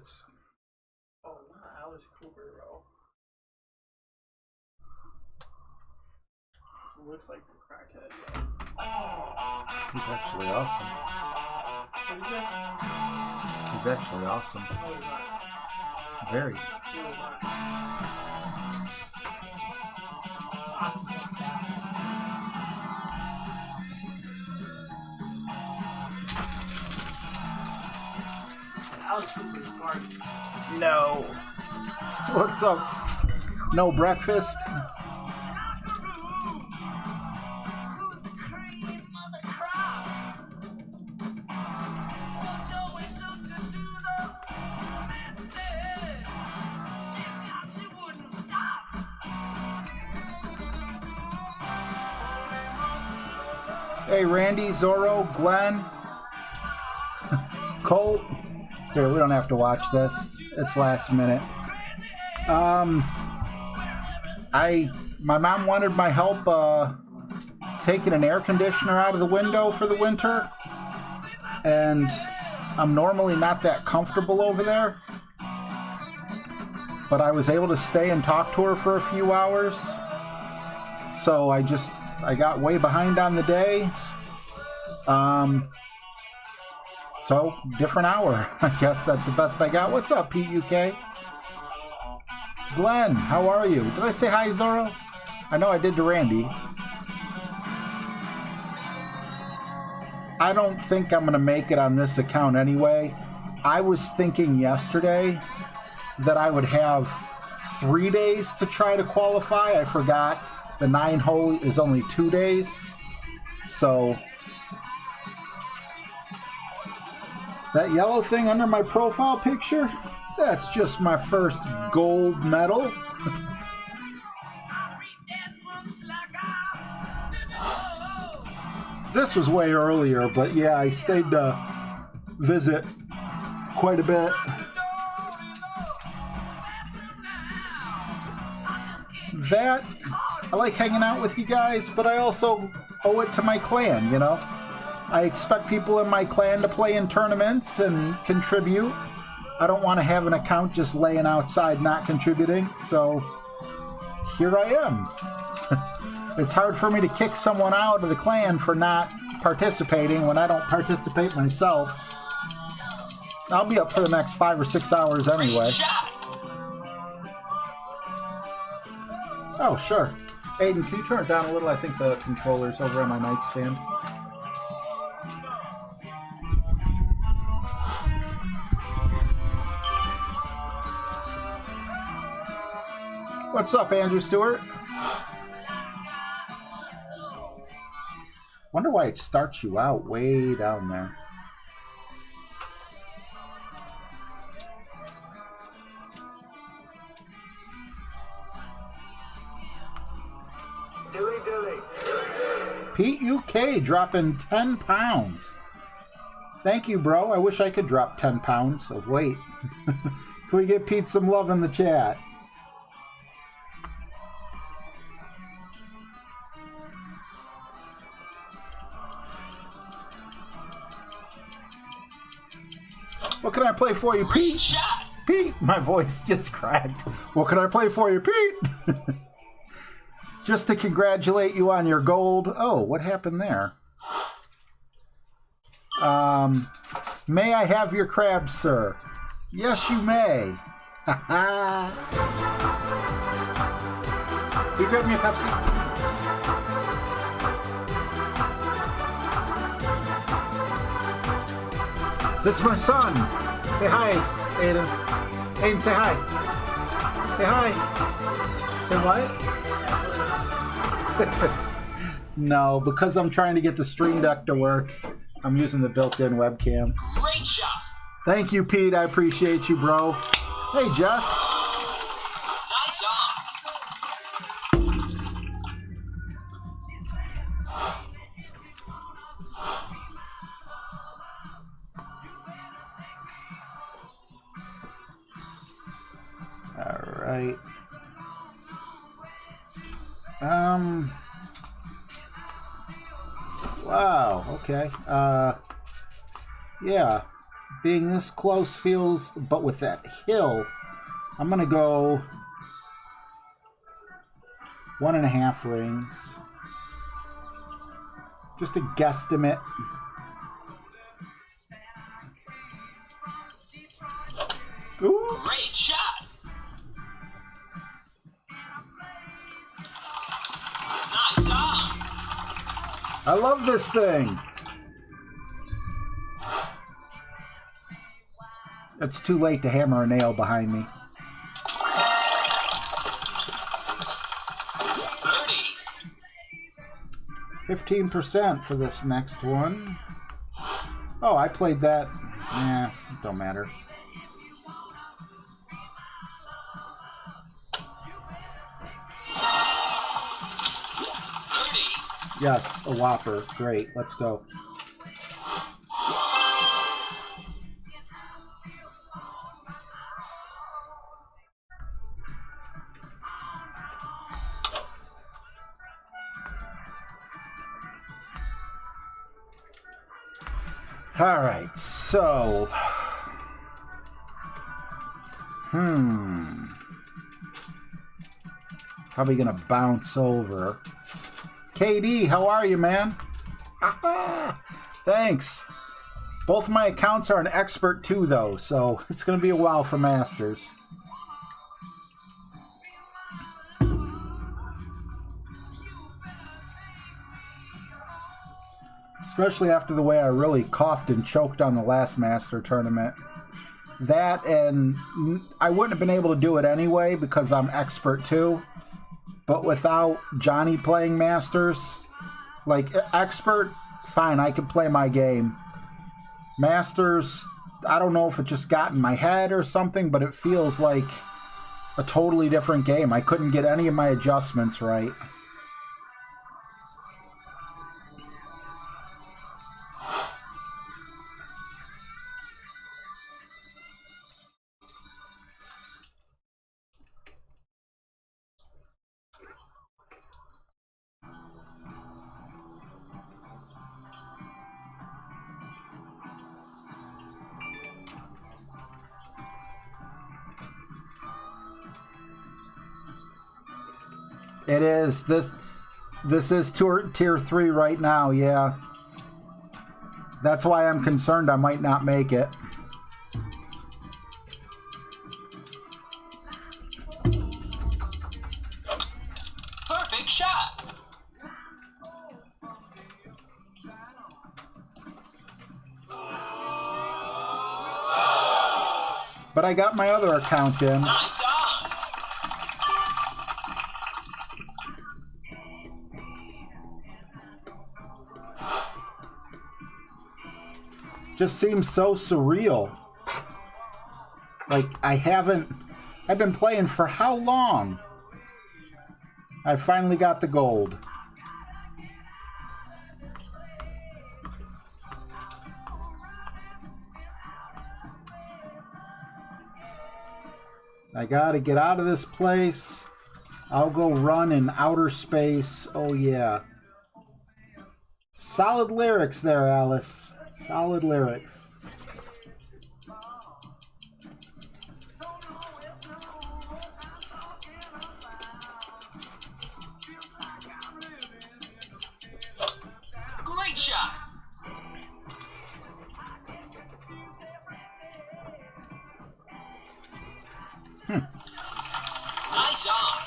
It's not Alice Cooper, bro. It looks like the crackhead. He's actually awesome. What is that? He's actually awesome. No, he's not. Very. No, he's not. Alice Cooper's garbage. No. What's up? No breakfast? Hey, Randy, Zorro, Glenn, Colt. Here, we don't have to watch this. It's last minute. My mom wanted my help taking an air conditioner out of the window for the winter. And I'm normally not that comfortable over there. But I was able to stay and talk to her for a few hours. So I got way behind on the day. So, different hour. I guess that's the best I got. What's up, Pete UK? Glenn, how are you? Did I say hi, Zorro? I know I did to Randy. I don't think I'm going to make it on this account anyway. I was thinking yesterday that I would have 3 days to try to qualify. I forgot the 9 hole is only 2 days. So that yellow thing under my profile picture, that's just my first gold medal. This was way earlier, but yeah, I stayed to visit quite a bit. That, I like hanging out with you guys, but I also owe it to my clan, you know? I expect people in my clan to play in tournaments and contribute. I don't want to have an account just laying outside not contributing, so here I am. It's hard for me to kick someone out of the clan for not participating when I don't participate myself. I'll be up for the next 5 or 6 hours anyway. Oh, sure. Aiden, can you turn it down a little? I think the controller's over on my nightstand. What's up, Andrew Stewart? Wonder why it starts you out way down there. Dilly dilly. Pete UK dropping 10 pounds. Thank you, bro. I wish I could drop 10 pounds of weight. Can we get Pete some love in the chat? What can I play for you, Pete? Pete, my voice just cracked. What can I play for you, Pete? Just to congratulate you on your gold. Oh, what happened there? May I have your crab, sir? Yes, you may. You grab me a Pepsi? This is my son. Say hi, Aiden. Aiden, say hi. Say hi. Say what? No, because I'm trying to get the Stream Deck to work, I'm using the built-in webcam. Great shot. Thank you, Pete. I appreciate you, bro. Hey, Jess. Nice on. All right. Wow. Okay. Yeah. being this close feels, but with that hill, I'm gonna go 1.5 rings. Just a guesstimate. Ooh. Great shot. Nice on. I love this thing. It's too late to hammer a nail behind me. Birdie. 15% for this next one. Oh, I played that. Yeah, don't matter. Birdie. Yes, a whopper. Great, let's go. All right, so probably gonna bounce over. KD, how are you, man? Thanks. Both of my accounts are an expert too, though, so it's gonna be a while for Masters. Especially after the way I really coughed and choked on the last Master tournament. That, and I wouldn't have been able to do it anyway because I'm expert too. But without Johnny playing Masters, like expert, fine, I could play my game. Masters, I don't know if it just got in my head or something, but it feels like a totally different game. I couldn't get any of my adjustments right. It is. This is tier 3 right now, yeah. That's why I'm concerned I might not make it. Perfect shot. But I got my other account in. Nice on. Just seems so surreal. Like, I've been playing for how long? I finally got the gold. I gotta get out of this place. I'll go run in outer space. Oh yeah. Solid lyrics there, Alice. Solid lyrics. Great shot. Nice on.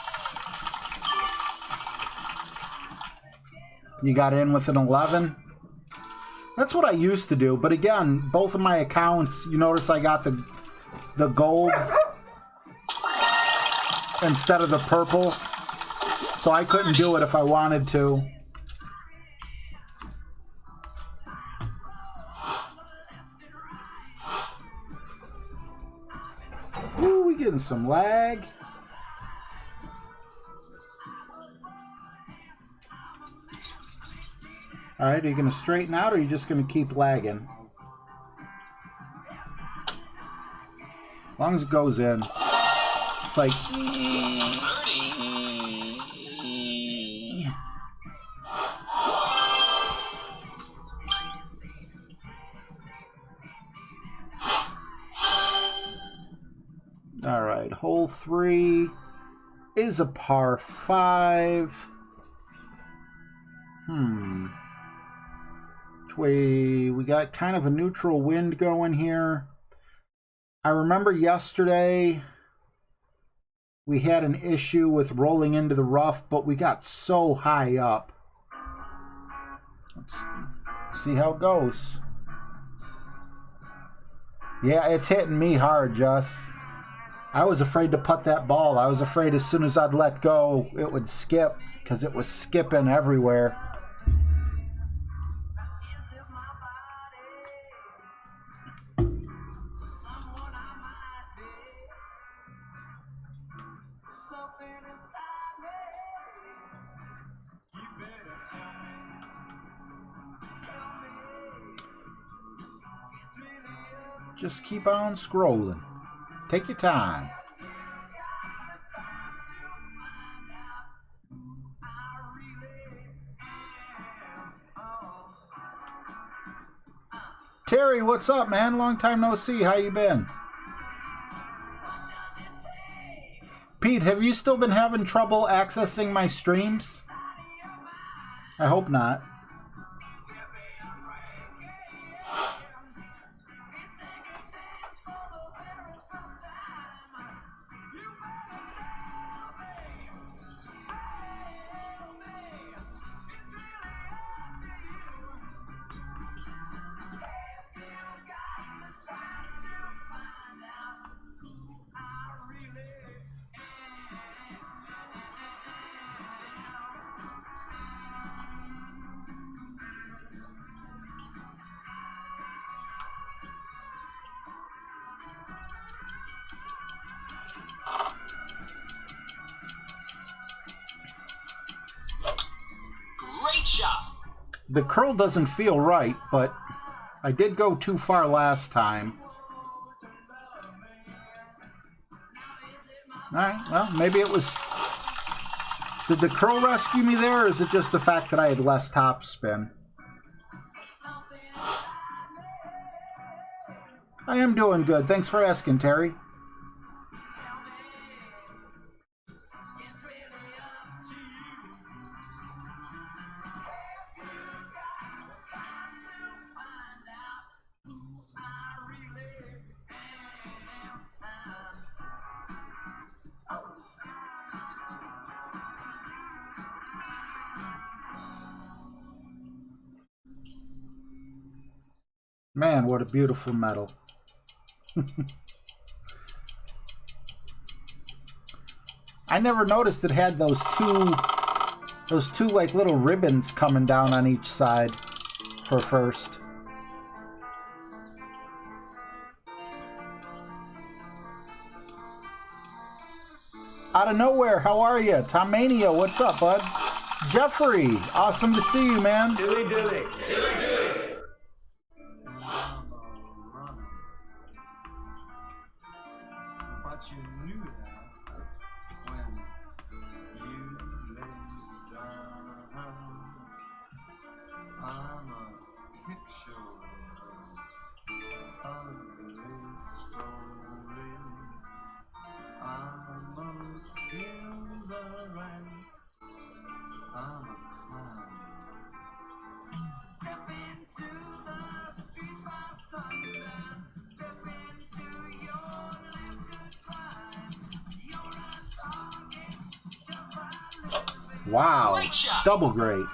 You got in with an 11? That's what I used to do, but again, both of my accounts, you notice I got the gold instead of the purple, so I couldn't do it if I wanted to. Ooh, we getting some lag. Alright, are you going to straighten out or are you just going to keep lagging? As long as it goes in. It's like... All right, hole 3 is a par 5. We got kind of a neutral wind going here. I remember yesterday we had an issue with rolling into the rough, but we got so high up. Let's see how it goes. Yeah, it's hitting me hard, Jess. I was afraid to putt that ball. I was afraid as soon as I'd let go, it would skip, because it was skipping everywhere. Just keep on scrolling. Take your time. Terry, what's up, man? Long time no see. How you been? Pete, have you still been having trouble accessing my streams? I hope not. Shot. The curl doesn't feel right, but I did go too far last time. Alright, well, maybe it was... Did the curl rescue me there, or is it just the fact that I had less top spin? I am doing good. Thanks for asking, Terry. Man, what a beautiful medal. I never noticed it had those two like little ribbons coming down on each side for first. Out of nowhere, how are you? Tommania, what's up, bud? Jeffrey, awesome to see you, man. Dilly dilly. But you knew that when you laid down. I'm a picture of ugly stories. I'm a killer and I'm a clown. Step into the street by sundown. Step into your last goodbye. You're a target just by living. Wow, Great shot. double great. It'll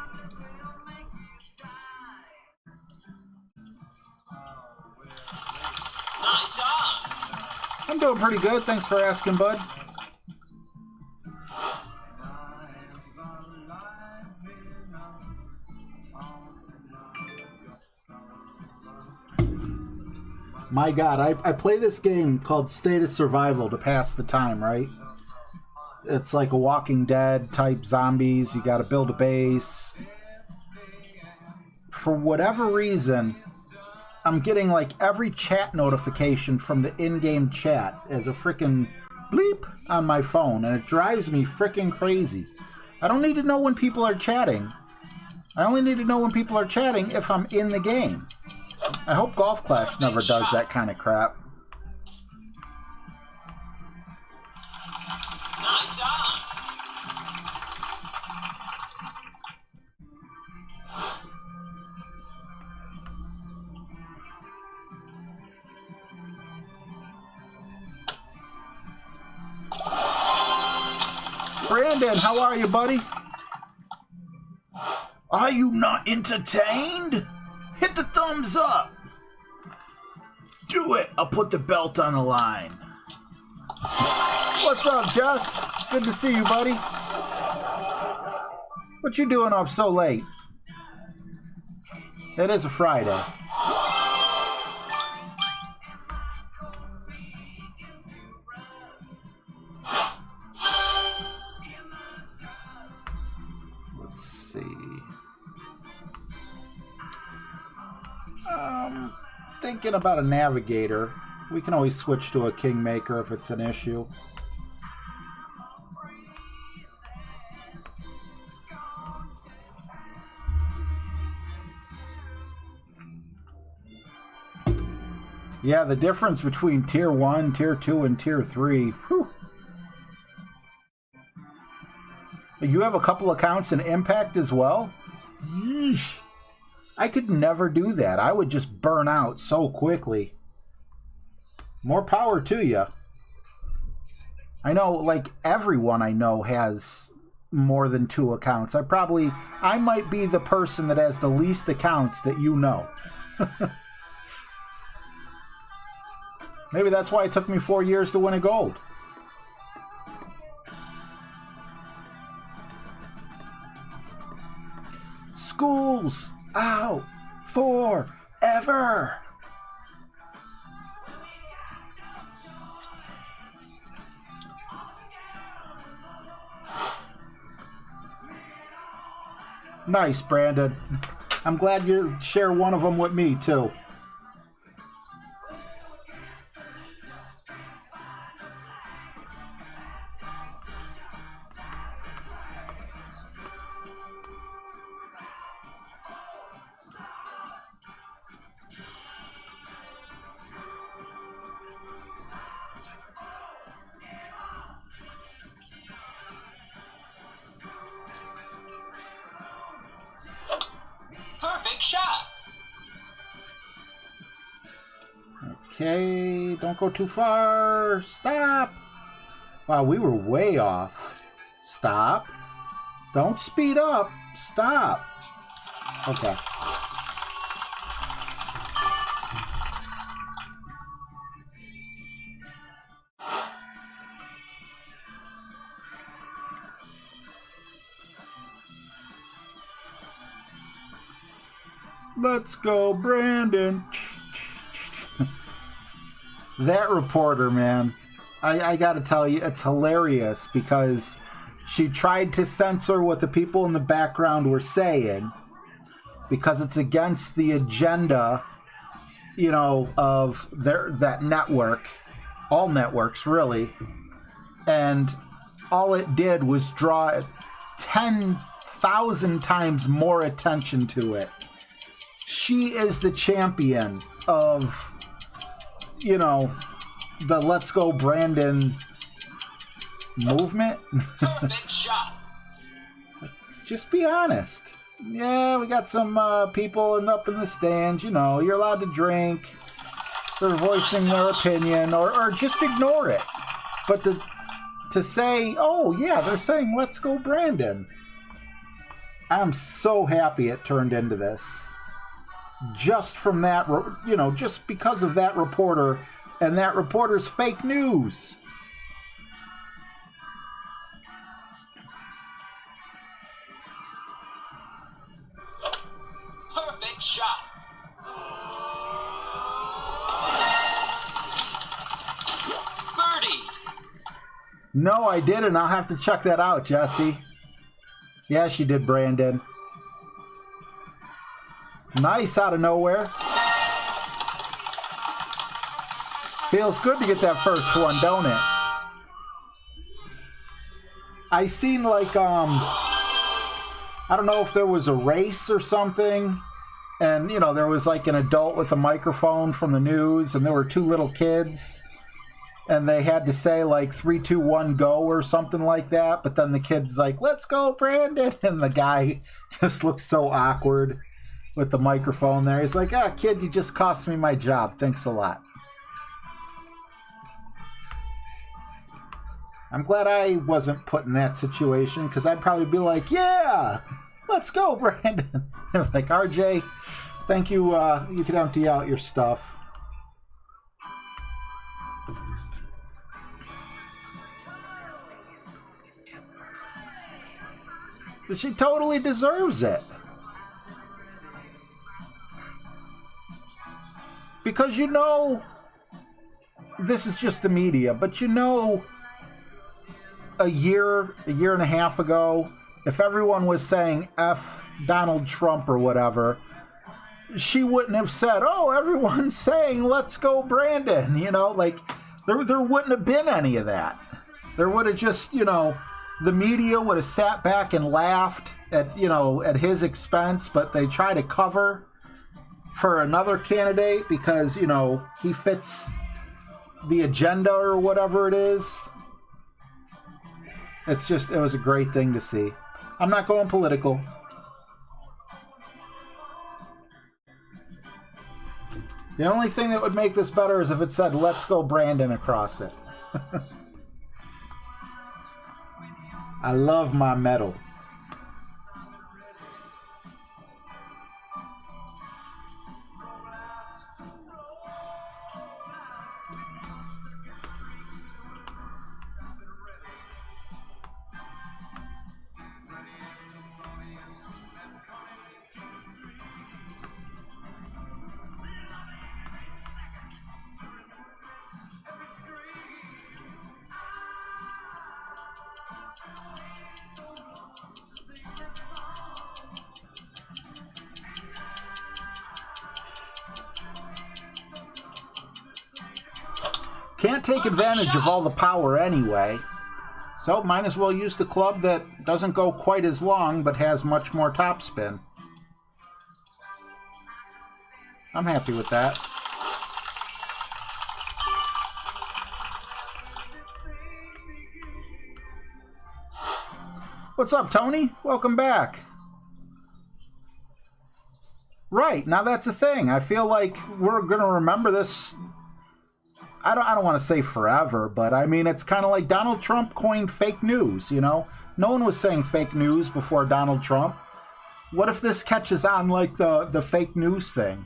make you die. Oh, we're late. Nice on. I'm doing pretty good. Thanks for asking, bud. Lives are lively now. My God, I play this game called State of Survival to pass the time, right? It's like a Walking Dead type zombies. You got to build a base. For whatever reason, I'm getting like every chat notification from the in-game chat as a freaking bleep on my phone, and it drives me freaking crazy. I don't need to know when people are chatting. I only need to know when people are chatting if I'm in the game. I hope Golf Clash never does that kind of crap. Lights on. Brandon, how are you, buddy? Are you not entertained? Hit the thumbs up. Do it. I'll put the belt on the line. What's up, Jess? Good to see you, buddy. What you doing up so late? It is a Friday. Let's see. Thinking about a navigator. We can always switch to a kingmaker if it's an issue. Yeah, the difference between tier 1, tier 2, and tier 3. Whew. You have a couple accounts in Impact as well? Yeesh. I could never do that. I would just burn out so quickly. More power to you. I know, like, everyone I know has more than 2 accounts. I might be the person that has the least accounts that you know. Maybe that's why it took me 4 years to win a gold. School's out forever. Nice, Brandon. I'm glad you share one of them with me, too. Perfect shot. Okay, don't go too far. Stop. Wow, we were way off. Stop. Don't speed up. Stop. Okay. Let's go, Brandon. That reporter, man, I gotta tell you, it's hilarious because she tried to censor what the people in the background were saying because it's against the agenda, you know, of that network, all networks really, and all it did was draw 10,000 times more attention to it. She is the champion of, you know, the Let's Go Brandon movement. Perfect shot. Just be honest. Yeah, we got some people up in the stands, you know, you're allowed to drink. They're voicing their opinion, or just ignore it. But to say, oh, yeah, they're saying Let's Go Brandon. I'm so happy it turned into this. Just from that, you know, just because of that reporter and that reporter's fake news. Perfect shot. Birdie. No, I didn't. I'll have to check that out, Jesse. Yeah, she did, Brandon. Nice out of nowhere. Feels good to get that first one, don't it? I seen like, I don't know if there was a race or something. And, you know, there was like an adult with a microphone from the news. And there were 2 little kids. and they had to say like 3, 2, 1, go or something like that. But then the kid's like, "Let's go, Brandon," and the guy just looks so awkward with the microphone there. He's like, "Ah, kid, you just cost me my job. Thanks a lot." I'm glad I wasn't put in that situation, because I'd probably be like, "Yeah, let's go, Brandon." Like, RJ, thank you. You can empty out your stuff. She totally deserves it. Because you know, this is just the media, but you know, a year and a half ago, if everyone was saying F Donald Trump or whatever, she wouldn't have said, "Oh, everyone's saying let's go, Brandon." You know, like, there wouldn't have been any of that. There would have just, you know, the media would have sat back and laughed at, you know, at his expense, but they try to cover for another candidate because, you know, he fits the agenda or whatever it is. It's just, it was a great thing to see. I'm not going political. The only thing that would make this better is if it said "Let's go, Brandon" across it. I love my medal. Can't take advantage of all the power anyway, so might as well use the club that doesn't go quite as long but has much more topspin. I'm happy with that. What's up, Tony? Welcome back. Right, now that's the thing. I feel like we're going to remember this. I don't want to say forever, but I mean, it's kind of like Donald Trump coined fake news, you know? No one was saying fake news before Donald Trump. What if this catches on like the fake news thing?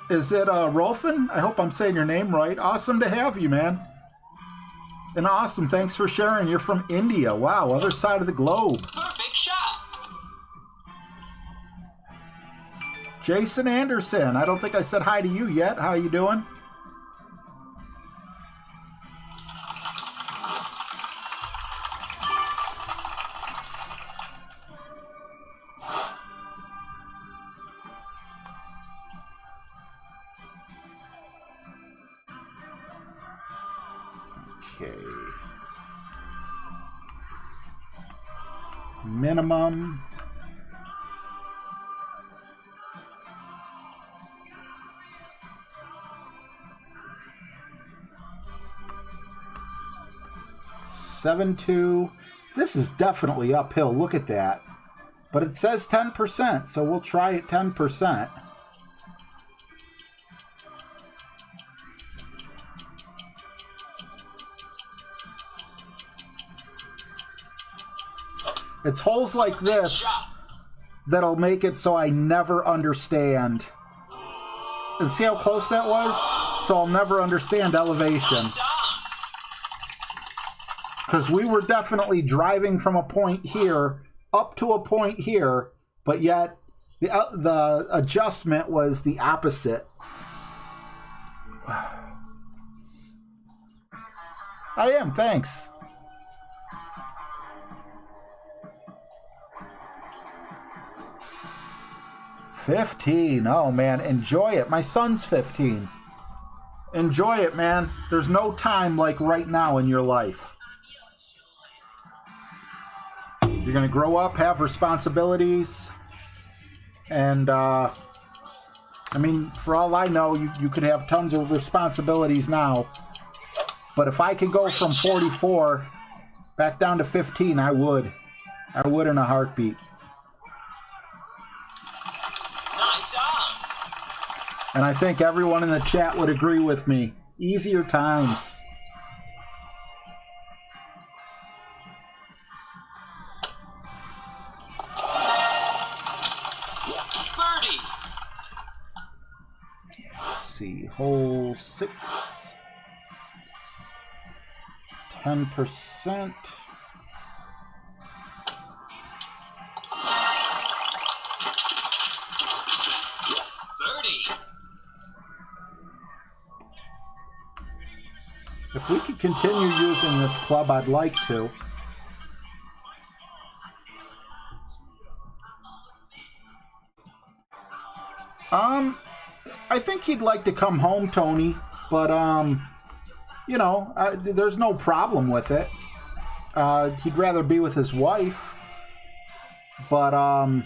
Is it Rolfin? I hope I'm saying your name right. Awesome to have you, man. And awesome, thanks for sharing. You're from India. Wow, other side of the globe. Perfect shot. Jason Anderson, I don't think I said hi to you yet. How you doing? Okay. Minimum. $7.2. This is definitely uphill. Look at that. But it says 10%, so we'll try it 10%. It's holes like this that'll make it so I never understand. And see how close that was? So I'll never understand elevation. Because we were definitely driving from a point here up to a point here, but yet the adjustment was the opposite. I am, thanks. $15. Oh man, enjoy it. My son's 15. Enjoy it, man. There's no time like right now in your life. You're going to grow up, have responsibilities, and I mean, for all I know, you could have tons of responsibilities now. But if I could go from 44 back down to 15, I would. I would in a heartbeat. Nice on. And I think everyone in the chat would agree with me. Easier times. Birdie. Let's see, hole 6. 10%. Birdie. If we could continue using this club, I'd like to. I think he'd like to come home, Tony, but, you know, there's no problem with it. He'd rather be with his wife. But, I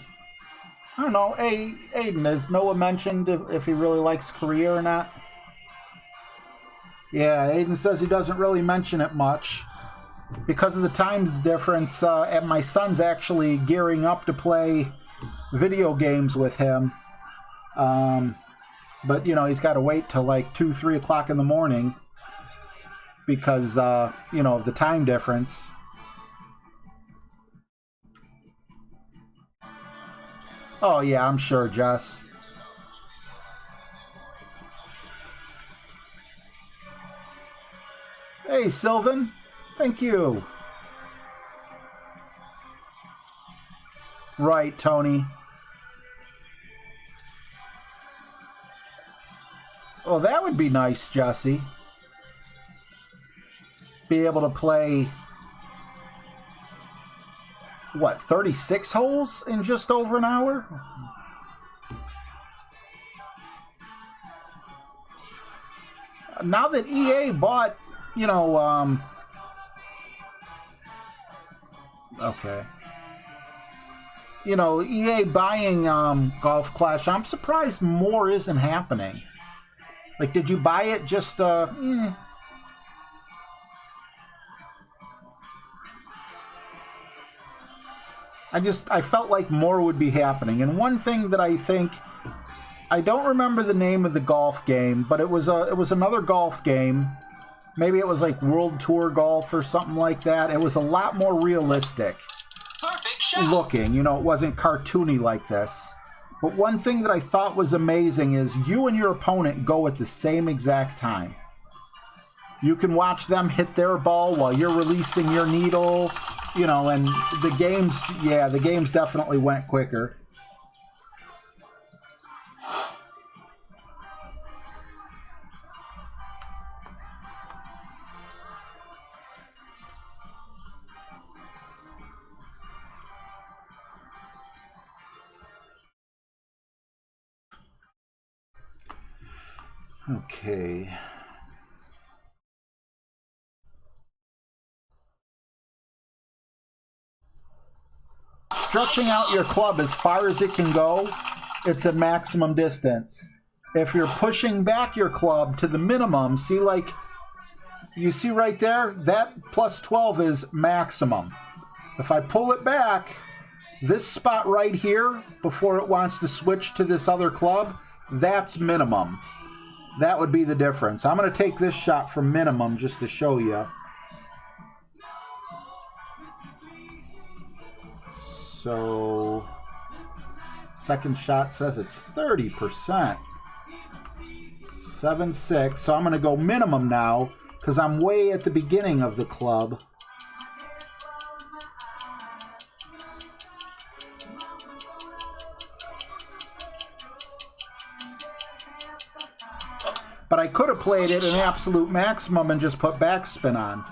don't know. Hey, Aiden, has Noah mentioned if he really likes Korea or not? Yeah, Aiden says he doesn't really mention it much. Because of the time difference, and my son's actually gearing up to play video games with him. But, you know, he's got to wait till like 2, 3 o'clock in the morning because, you know, of the time difference. Oh, yeah, I'm sure, Jess. Hey, Sylvan. Thank you. Right, Tony. Oh, that would be nice, Jesse. Be able to play, what, 36 holes in just over an hour? Now that EA bought, you know, okay. You know, EA buying Golf Clash, I'm surprised more isn't happening. Like, did you buy it just, I felt like more would be happening. And one thing that I think, I don't remember the name of the golf game, but it was another golf game. Maybe it was like World Tour Golf or something like that. It was a lot more realistic looking. You know, it wasn't cartoony like this. But one thing that I thought was amazing is you and your opponent go at the same exact time. You can watch them hit their ball while you're releasing your needle, you know, and the games definitely went quicker. Okay. Stretching out your club as far as it can go, it's a maximum distance. If you're pushing back your club to the minimum, see, like, you see right there, that plus 12 is maximum. If I pull it back, this spot right here, before it wants to switch to this other club, that's minimum. That would be the difference. I'm going to take this shot from minimum just to show you. So, second shot says it's 30%. 7.6. So I'm going to go minimum now because I'm way at the beginning of the club. But I could have played it an absolute maximum and just put backspin on.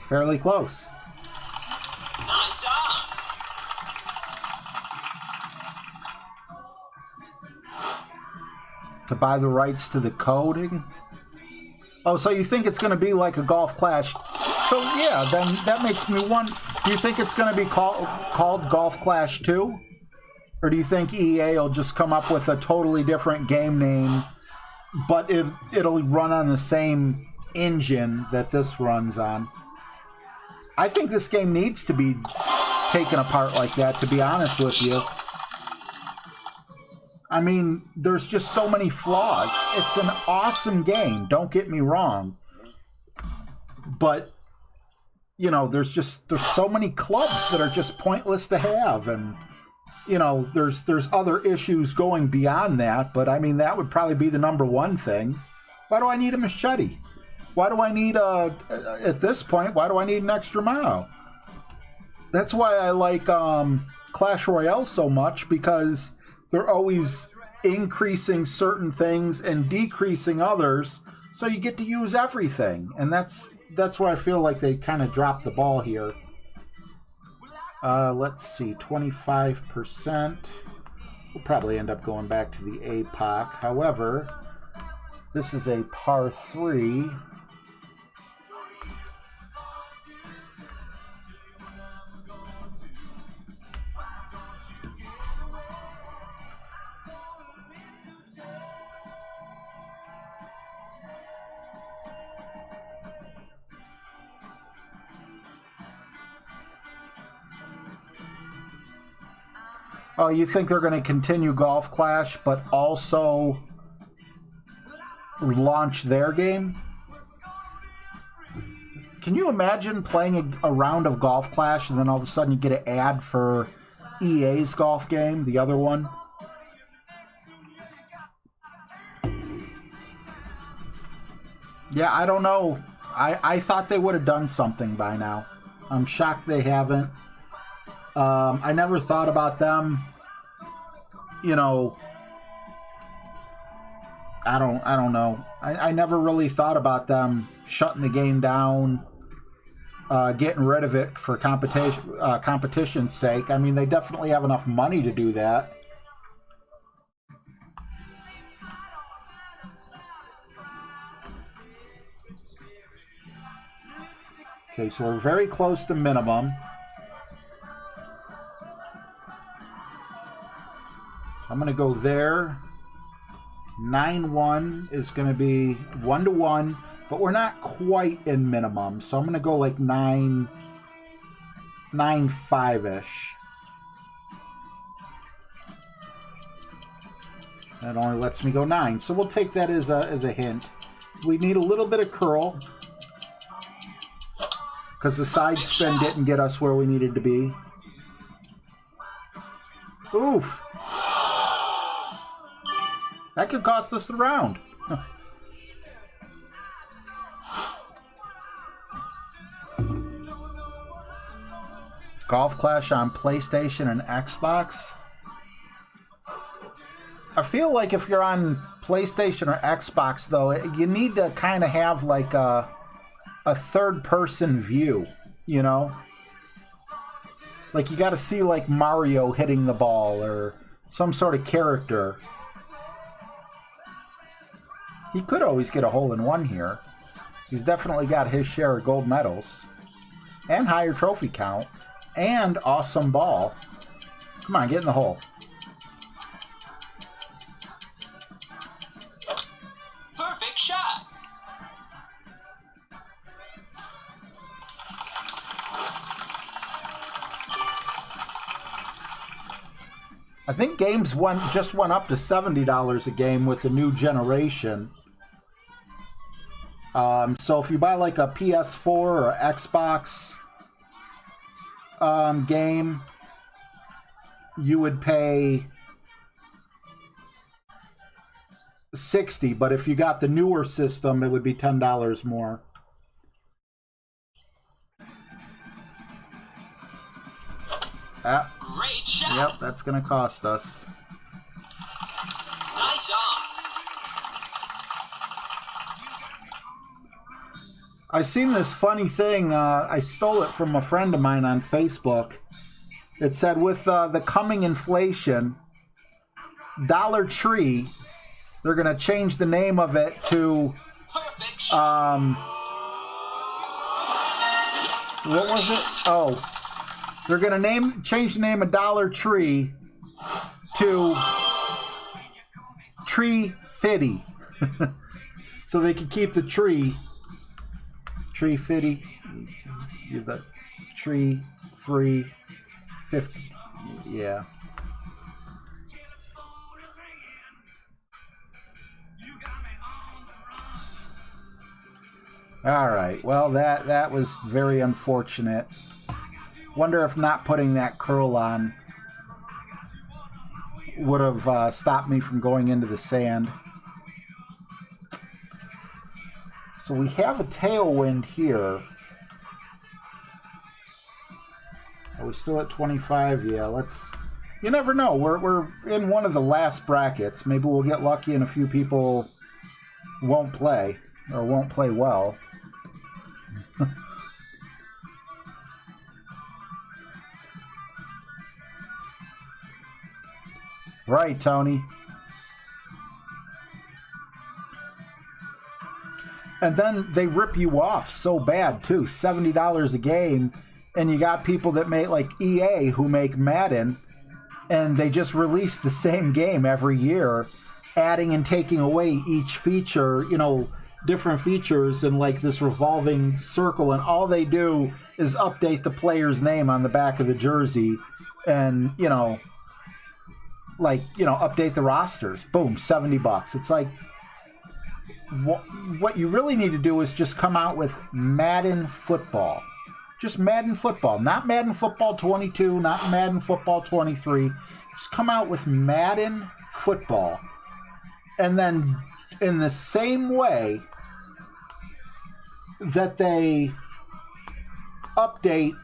Fairly close. Nice on. To buy the rights to the coding? Oh, so you think it's going to be like a Golf Clash? So yeah, then that makes me Do you think it's going to be called Golf Clash 2? Or do you think EA will just come up with a totally different game name, but it'll run on the same engine that this runs on? I think this game needs to be taken apart like that, to be honest with you. I mean, there's just so many flaws. It's an awesome game, don't get me wrong. But, you know, there's so many clubs that are just pointless to have, and you know, there's other issues going beyond that, but I mean, that would probably be the number one thing. Why do I need a machete? Why do I need at this point, why do I need an extra mile? That's why I like Clash Royale so much, because they're always increasing certain things and decreasing others, so you get to use everything. And that's where I feel like they kind of dropped the ball here. Let's see, 25%. We'll probably end up going back to the APOC. However, this is a par 3. Oh, you think they're going to continue Golf Clash, but also launch their game? Can you imagine playing a round of Golf Clash and then all of a sudden you get an ad for EA's golf game, the other one? Yeah, I don't know. I thought they would have done something by now. I'm shocked they haven't. I never thought about them, you know, I don't know. I never really thought about them shutting the game down, getting rid of it for competition's sake. I mean, they definitely have enough money to do that. Okay, so we're very close to minimum. I'm going to go there. 9-1 is going to be 1-1, but we're not quite in minimum, so I'm going to go like 9-5-ish. That only lets me go 9, so we'll take that as a hint. We need a little bit of curl, because the side spin didn't get us where we needed to be. Oof. That could cost us the round. Golf Clash on PlayStation and Xbox. I feel like if you're on PlayStation or Xbox, though, you need to kind of have like a third-person view, you know? Like you got to see like Mario hitting the ball or some sort of character. He could always get a hole-in-one here. He's definitely got his share of gold medals. And higher trophy count. And awesome ball. Come on, get in the hole. Perfect shot. I think games just went up to $70 a game with the new generation. So if you buy like a PS4 or Xbox game, you would pay $60, but if you got the newer system, it would be $10 more. Great shot. Yep, that's going to cost us. Nice on. I seen this funny thing. I stole it from a friend of mine on Facebook. It said, with the coming inflation, Dollar Tree, they're going to change the name of it to, Perfect shot. what was it? Oh, They're gonna change the name of Dollar Tree to Tree Fitty, so they can keep the tree. Tree Fitty, the tree 350. Yeah. All right. Well, that was very unfortunate. Wonder if not putting that curl on would have stopped me from going into the sand. So we have a tailwind here. Are we still at 25? Yeah, let's... You never know. We're in one of the last brackets. Maybe we'll get lucky and a few people won't play, or won't play well. Right, Tony. And then they rip you off so bad, too. $70 a game. And you got people that make, like EA, who make Madden, and they just release the same game every year, adding and taking away each feature, you know, different features in like this revolving circle, and all they do is update the player's name on the back of the jersey and, you know, like, you know, update the rosters. Boom, $70. It's like, what you really need to do is just come out with Madden Football. Just Madden Football, not Madden Football 22, not Madden Football 23. Just come out with Madden Football. And then in the same way that they update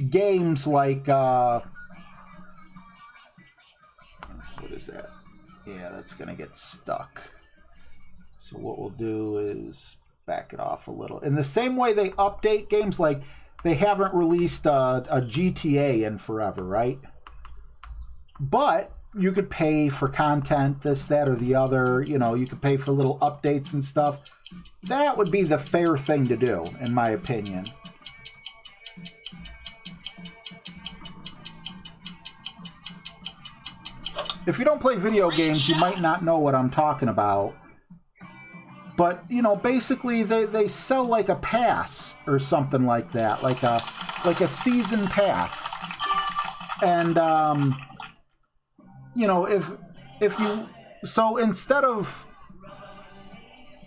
games like, what is that? Yeah, that's going to get stuck. So what we'll do is back it off a little. In the same way they update games, like they haven't released a GTA in forever, right? But you could pay for content, this, that, or the other. You know, you could pay for little updates and stuff. That would be the fair thing to do, in my opinion. If you don't play video games, you might not know what I'm talking about. But, you know, basically they sell like a pass or something like that, like a season pass. And you know, if you, so instead of,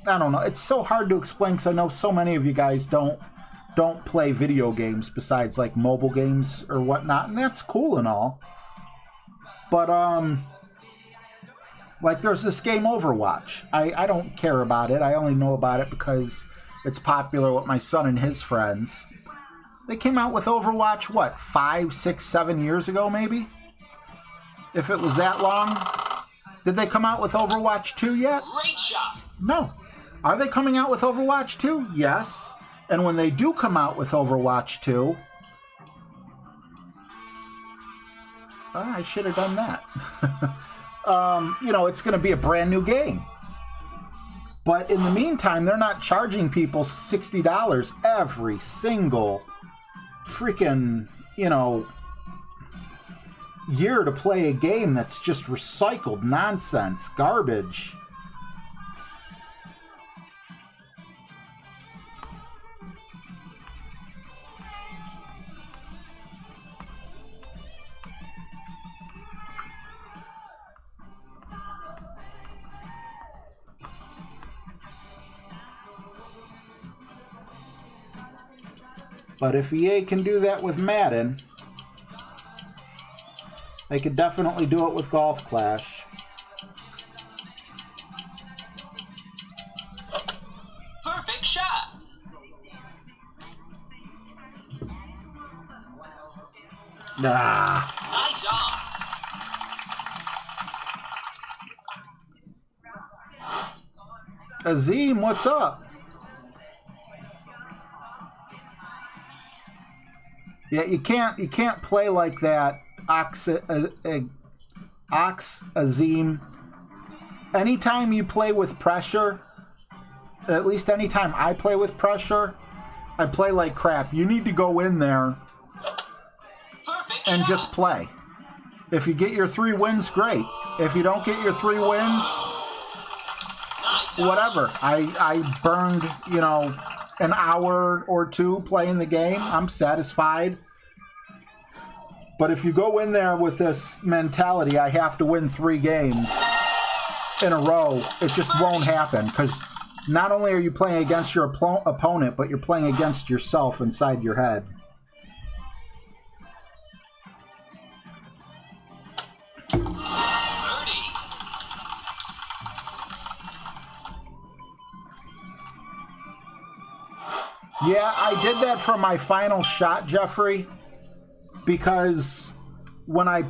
I don't know, it's so hard to explain because I know so many of you guys don't play video games besides like mobile games or whatnot, and that's cool and all. But like there's this game Overwatch. I don't care about it. I only know about it because it's popular with my son and his friends. They came out with Overwatch, what, 5, 6, 7 years ago maybe? If it was that long. Did they come out with Overwatch 2 yet? Great shot. No. Are they coming out with Overwatch 2? Yes. And when they do come out with Overwatch 2, I should have done that. You know, it's going to be a brand new game. But in the meantime, they're not charging people $60 every single freaking, you know, year to play a game that's just recycled nonsense, garbage. But if EA can do that with Madden, they could definitely do it with Golf Clash. Perfect shot. Ah. Nice on. Azim, what's up? Yeah, you can't play like that, Ox Azim. Anytime you play with pressure, at least anytime I play with pressure, I play like crap. You need to go in there and just play. If you get your 3 wins, great. If you don't get your 3 wins, whatever. I burned, you know, an hour or 2 playing the game. I'm satisfied. But if you go in there with this mentality, I have to win 3 games in a row, it just won't happen. Because not only are you playing against your opponent, but you're playing against yourself inside your head. Yeah, I did that for my final shot, Jeffrey, because when I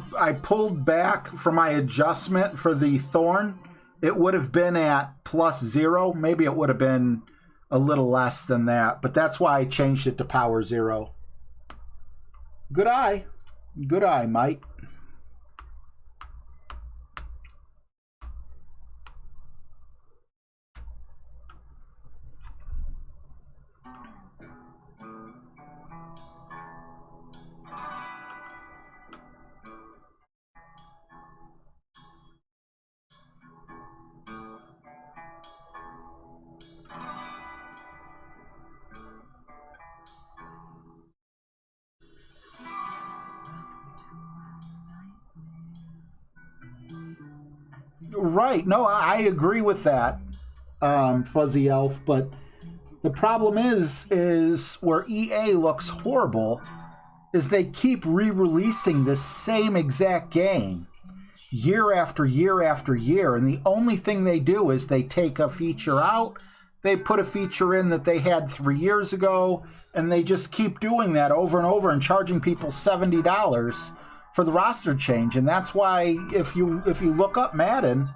pulled back for my adjustment for the thorn, it would have been at +0. Maybe it would have been a little less than that, but that's why I changed it to power 0. Good eye. Good eye, Mike. Right. No, I agree with that, Fuzzy Elf. But the problem is where EA looks horrible is they keep re-releasing this same exact game year after year after year. And the only thing they do is they take a feature out, they put a feature in that they had 3 years ago, and they just keep doing that over and over and charging people $70 for the roster change. And that's why if you look up Madden,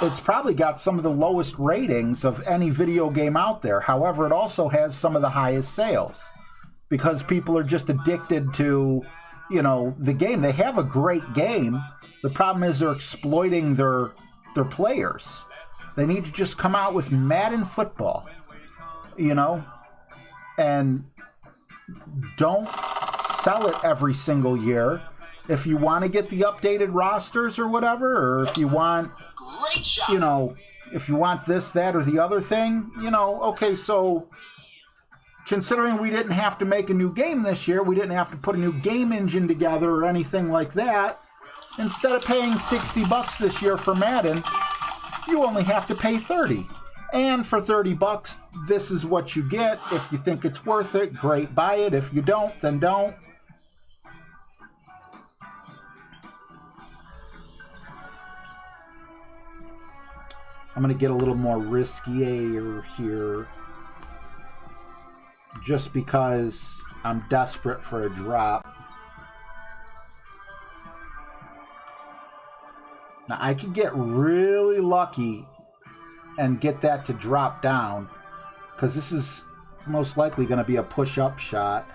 it's probably got some of the lowest ratings of any video game out there. However, it also has some of the highest sales because people are just addicted to, you know, the game. They have a great game. The problem is they're exploiting their players. They need to just come out with Madden football, you know, and don't sell it every single year. If you want to get the updated rosters or whatever, or if you want, you know, if you want this, that, or the other thing, you know, okay, so considering we didn't have to make a new game this year, we didn't have to put a new game engine together or anything like that, instead of paying $60 this year for Madden, you only have to pay $30. And for $30, this is what you get. If you think it's worth it, great, buy it. If you don't, then don't. I'm going to get a little more riskier here just because I'm desperate for a drop. Now, I could get really lucky and get that to drop down because this is most likely going to be a push-up shot.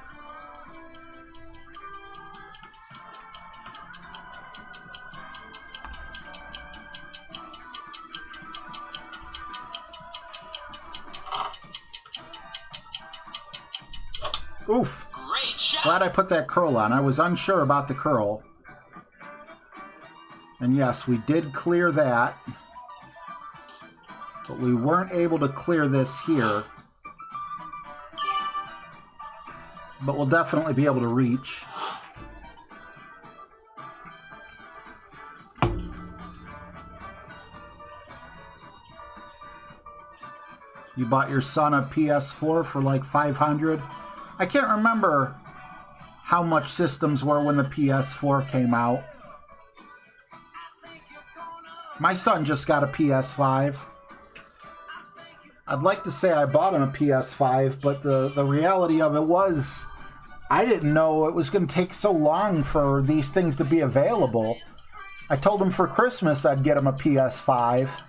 Oof. Great shot. Glad I put that curl on. I was unsure about the curl. And yes, we did clear that. But we weren't able to clear this here. But we'll definitely be able to reach. You bought your son a PS4 for like $500. I can't remember how much systems were when the PS4 came out. My son just got a PS5. I'd like to say I bought him a PS5, but the reality of it was I didn't know it was going to take so long for these things to be available. I told him for Christmas I'd get him a PS5.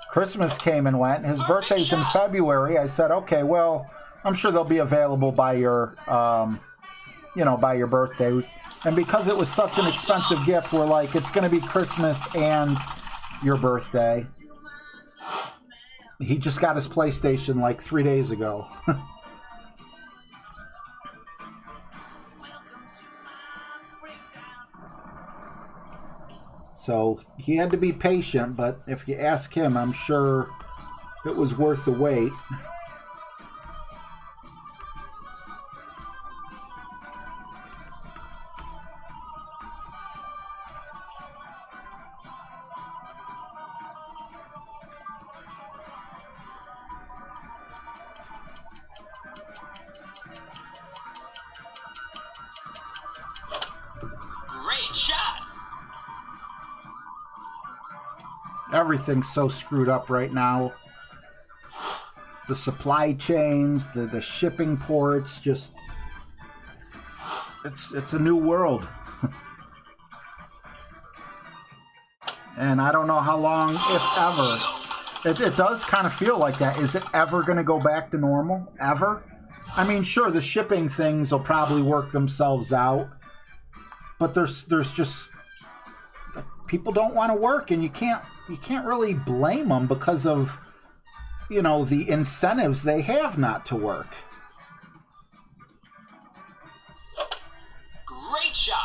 Christmas came and went. His birthday's in February. I said, okay, well, I'm sure they'll be available by your, by your birthday. And because it was such an expensive gift, we're like, it's going to be Christmas and your birthday. He just got his PlayStation like 3 days ago. So he had to be patient, but if you ask him, I'm sure it was worth the wait. Great shot. Everything's so screwed up right now. The supply chains, the shipping ports, just it's a new world. And I don't know how long, if ever. It does kind of feel like that. Is it ever going to go back to normal? Ever? I mean, sure, the shipping things will probably work themselves out. But there's just people don't want to work, and you can't really blame them because of, you know, the incentives they have not to work. Great shot.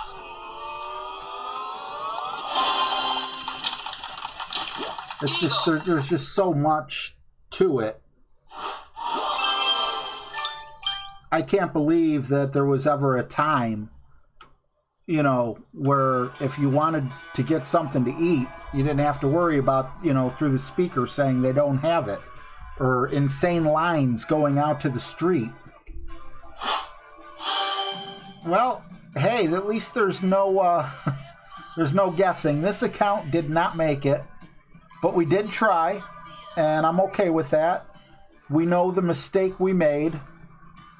It's just there's just so much to it. I can't believe that there was ever a time, you know, where if you wanted to get something to eat, you didn't have to worry about, you know, through the speaker saying they don't have it, or insane lines going out to the street. Well, hey, at least there's no there's no guessing. This account did not make it, but we did try, and I'm okay with that. We know the mistake we made,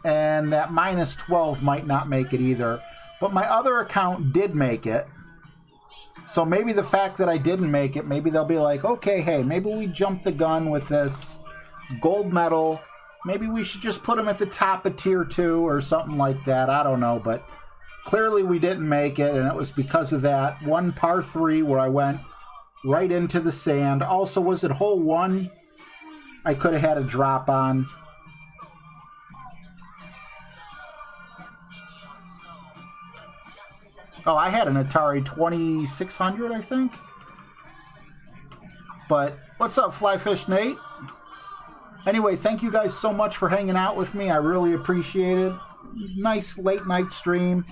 and that minus 12 might not make it either. But my other account did make it. So maybe the fact that I didn't make it, maybe they'll be like, okay, hey, maybe we jumped the gun with this gold medal. Maybe we should just put them at the top of tier 2 or something like that. I don't know, but clearly we didn't make it, and it was because of that one par 3 where I went right into the sand. Also, was it hole 1? I could have had a drop on. Oh, I had an Atari 2600, I think. But what's up, Flyfish Nate? Anyway, thank you guys so much for hanging out with me. I really appreciate it. Nice late night stream.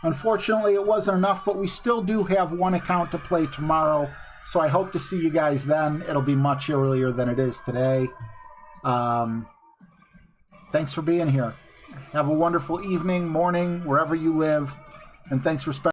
Unfortunately, it wasn't enough, but we still do have one account to play tomorrow. So I hope to see you guys then. It'll be much earlier than it is today. Thanks for being here. Have a wonderful evening, morning, wherever you live. And thanks for spending